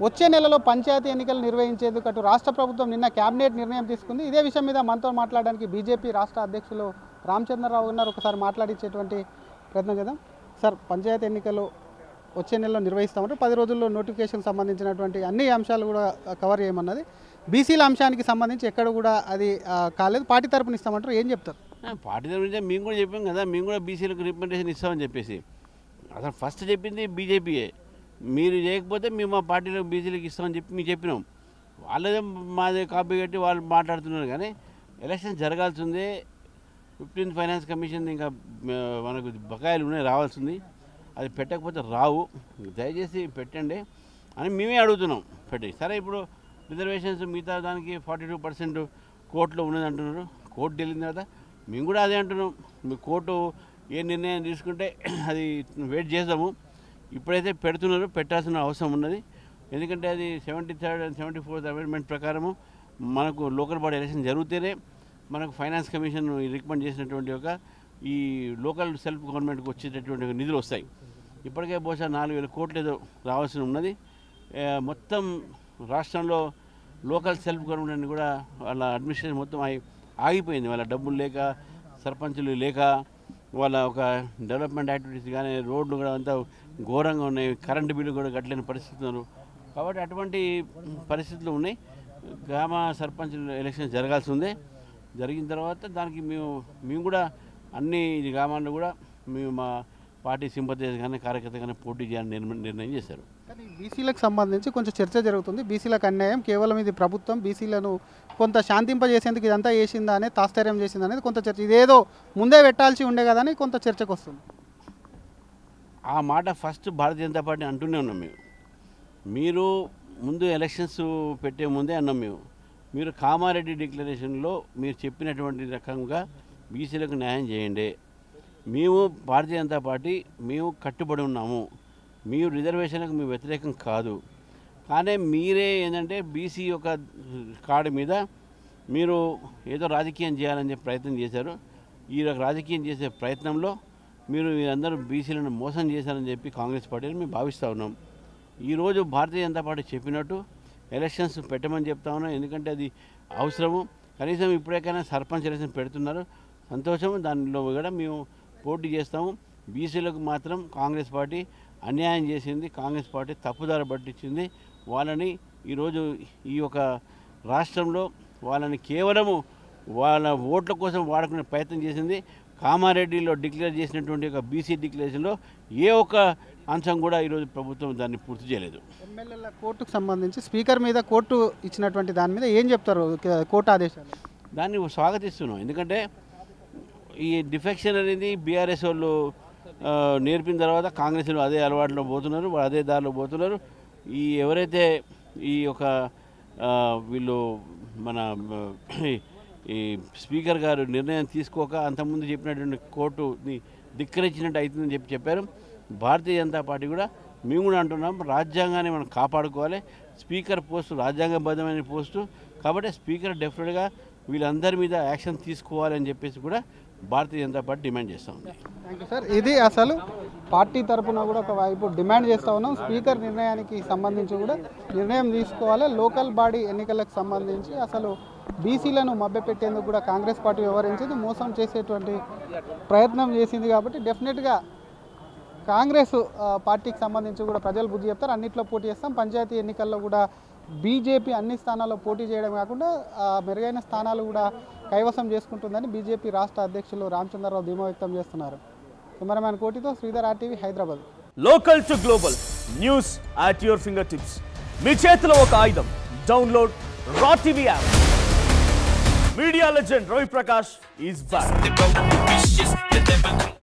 వచ్చే నెలలో పంచాయతీ ఎన్నికలు నిర్వహించేందుకు అటు రాష్ట్ర ప్రభుత్వం నిన్న కేబినెట్ నిర్ణయం తీసుకుంది. ఇదే విషయం మీద మనతో మాట్లాడడానికి బీజేపీ రాష్ట్ర అధ్యక్షులు రామచంద్రరావు ఉన్నారు. ఒకసారి మాట్లాడించేటువంటి ప్రయత్నం చేద్దాం. సార్, పంచాయతీ ఎన్నికలు వచ్చే నెలలో నిర్వహిస్తామంటే 10 రోజుల్లో నోటిఫికేషన్ సంబంధించినటువంటి అన్ని అంశాలు కూడా కవర్ చేయమన్నది. బీసీల అంశానికి సంబంధించి ఎక్కడ కూడా అది కాలేదు. పార్టీ తరపున ఇస్తామంటారు, ఏం చెప్తారు? పార్టీ తరపున మేము కూడా చెప్పాం కదా, మేము కూడా బీసీలకు రిప్రజెంటేషన్ ఇస్తామని చెప్పేసి అసలు ఫస్ట్ చెప్పింది బీజేపీయే. మీరు చేయకపోతే మేము మా పార్టీలో బీసీలకు ఇస్తామని చెప్పి మేము చెప్పినాం. వాళ్ళదే మాదే కాపీ కట్టి వాళ్ళు మాట్లాడుతున్నారు. కానీ ఎలక్షన్ జరగాల్సిందే. 15th ఫైనాన్స్ కమిషన్ ఇంకా మనకు బకాయిలు ఉన్నాయి, రావాల్సింది. అది పెట్టకపోతే రావు. దయచేసి పెట్టండి అని మేమే అడుగుతున్నాం. పెట్టి సరే, ఇప్పుడు రిజర్వేషన్స్ మిగతా దానికి 42% కోర్టులో ఉన్నది అంటున్నారు. కోర్టు వెళ్ళింది కదా, మేము కూడా అదే అంటున్నాం. మీ కోర్టు ఏ నిర్ణయం తీసుకుంటే అది వెయిట్ చేద్దాము. ఇప్పుడైతే పెడుతున్నారు, పెట్టాల్సిన అవసరం ఉన్నది. ఎందుకంటే అది 73rd and 74th అమెండ్మెంట్ ప్రకారము మనకు లోకల్ బాడీ ఎలక్షన్ జరిగితేనే మనకు ఫైనాన్స్ కమిషన్ రికమెండ్ చేసినటువంటి ఒక ఈ లోకల్ సెల్ఫ్ గవర్నమెంట్కి వచ్చేటటువంటి నిధులు వస్తాయి. ఇప్పటికే బహుశా 4,000 కోట్లు ఏదో రావాల్సి ఉన్నది. మొత్తం రాష్ట్రంలో లోకల్ సెల్ఫ్ గవర్నమెంట్ కూడా వాళ్ళ అడ్మినిస్ట్రేషన్ మొత్తం ఆగిపోయింది. వాళ్ళ డబ్బులు లేక, సర్పంచులు లేక, వాళ్ళ ఒక డెవలప్మెంట్ యాక్టివిటీస్ కానీ రోడ్లు కూడా అంతా ఘోరంగా ఉన్నాయి. కరెంటు బిల్లు కూడా కట్టలేని పరిస్థితులు. కాబట్టి అటువంటి పరిస్థితులు ఉన్నాయి. గ్రామ సర్పంచ్ ఎలక్షన్ జరగాల్సి ఉంది. జరిగిన తర్వాత దానికి మేము కూడా అన్ని గ్రామాల్లో కూడా మేము మా పార్టీ సింపథైజర్స్ కానీ కార్యకర్త కానీ పోటీ చేయాలని నిర్ణయం చేశారు. కానీ బీసీలకు సంబంధించి కొంచెం చర్చ జరుగుతుంది. బీసీలకు అన్యాయం, కేవలం ఇది ప్రభుత్వం బీసీలను కొంత శాంతింపజేసేందుకు ఇదంతా చేసిందా అనేది, తాత్పర్యం చేసిందా అనేది కొంత చర్చ. ఇదేదో ముందే పెట్టాల్సి ఉండే కదా అని కొంత చర్చకు వస్తుంది. ఆ మాట ఫస్ట్ భారతీయ జనతా పార్టీ అంటూనే ఉన్నాం. మీరు ముందు ఎలక్షన్స్ పెట్టే ముందే అన్నాం. మీరు కామారెడ్డి డిక్లరేషన్లో మీరు చెప్పినటువంటి రకంగా బీసీలకు న్యాయం చేయండి. మేము భారతీయ జనతా పార్టీ మేము కట్టుబడి ఉన్నాము. మీరు రిజర్వేషన్లకు మేము వ్యతిరేకం కాదు. కానీ మీరే ఏంటంటే బీసీ యొక్క కార్డు మీద మీరు ఏదో రాజకీయం చేయాలని చెప్పి ప్రయత్నం చేశారు. ఈ రాజకీయం చేసే ప్రయత్నంలో మీరందరూ బీసీలను మోసం చేశారని చెప్పి కాంగ్రెస్ పార్టీని మేము భావిస్తూ ఉన్నాం. ఈరోజు భారతీయ జనతా పార్టీ చెప్పినట్టు ఎలక్షన్స్ పెట్టమని చెప్తా ఉన్నాం. ఎందుకంటే అది అవసరము. కనీసం ఇప్పుడైనా సర్పంచ్ ఎలక్షన్ పెడుతున్నారు, సంతోషము. దానిలో కూడా మేము పోటీ చేస్తాము. బీసీలకు మాత్రం కాంగ్రెస్ పార్టీ అన్యాయం చేసింది. కాంగ్రెస్ పార్టీ తప్పుదారి పట్టించింది. వాళ్ళని ఈరోజు ఈ యొక్క రాష్ట్రంలో వాళ్ళని కేవలము వాళ్ళ ఓట్ల కోసం వాడుకునే ప్రయత్నం చేసింది. కామారెడ్డిలో డిక్లేర్ చేసినటువంటి ఒక బీసీ డిక్లరేషన్లో ఏ ఒక్క అంశం కూడా ఈరోజు ప్రభుత్వం దాన్ని పూర్తి చేయలేదు. ఎమ్మెల్యేల కోర్టుకు సంబంధించి స్పీకర్ మీద కోర్టు ఇచ్చినటువంటి దాని మీద ఏం చెప్తారు? కోర్టు ఆదేశాలు దాన్ని స్వాగతిస్తున్నాం. ఎందుకంటే ఈ డిఫెక్షన్ అనేది బీఆర్ఎస్ వాళ్ళు నేర్పిన తర్వాత కాంగ్రెస్లో అదే అలవాటులో పోతున్నారు, అదే దారిలో పోతున్నారు. ఎవరైతే ఈ యొక్క వీళ్ళు మన ఈ స్పీకర్ గారు నిర్ణయం తీసుకోక అంతకుముందు చెప్పినటువంటి కోర్టుని ధిక్కరించినట్టు అవుతుందని చెప్పారు. భారతీయ జనతా పార్టీ కూడా మేము కూడా అంటున్నాం, రాజ్యాంగాన్ని మనం కాపాడుకోవాలి. స్పీకర్ పోస్టు రాజ్యాంగబద్ధమైన పోస్టు కాబట్టి స్పీకర్ డెఫినెట్గా వీళ్ళందరి మీద యాక్షన్ తీసుకోవాలని చెప్పేసి కూడా భారతీయ జనతా పార్టీ డిమాండ్ చేస్తూ ఉంది. Thank you sir. ఇది అసలు పార్టీ తరఫున కూడా ఒకవైపు డిమాండ్ చేస్తూ ఉన్నాం. స్పీకర్ నిర్ణయానికి సంబంధించి కూడా నిర్ణయం తీసుకోవాలి. లోకల్ బాడీ ఎన్నికలకు సంబంధించి అసలు బీసీలను మభ్యపెట్టేందుకు కూడా కాంగ్రెస్ పార్టీ వ్యవహరించింది, మోసం చేసేటువంటి ప్రయత్నం చేసింది. కాబట్టి డెఫినెట్గా కాంగ్రెస్ పార్టీకి సంబంధించి కూడా ప్రజలు బుద్ధి చెప్తారు. అన్నింటిలో పోటీ చేస్తాం. పంచాయతీ ఎన్నికల్లో కూడా బీజేపీ అన్ని స్థానాల్లో పోటీ చేయడం కాకుండా మెరుగైన స్థానాలు కూడా కైవసం చేసుకుంటుందని బీజేపీ రాష్ట్ర అధ్యక్షులు రామచంద్రరావు ధీమా వ్యక్తం చేస్తున్నారు. కెమెరామ్యాన్ కోటితో Sridhar, RTV, Hyderabad. Local to global news at your finger tips. మీ చేతిలో ఒక ఆయుధం. Download R TV app. Media legend Ravi Prakash is back.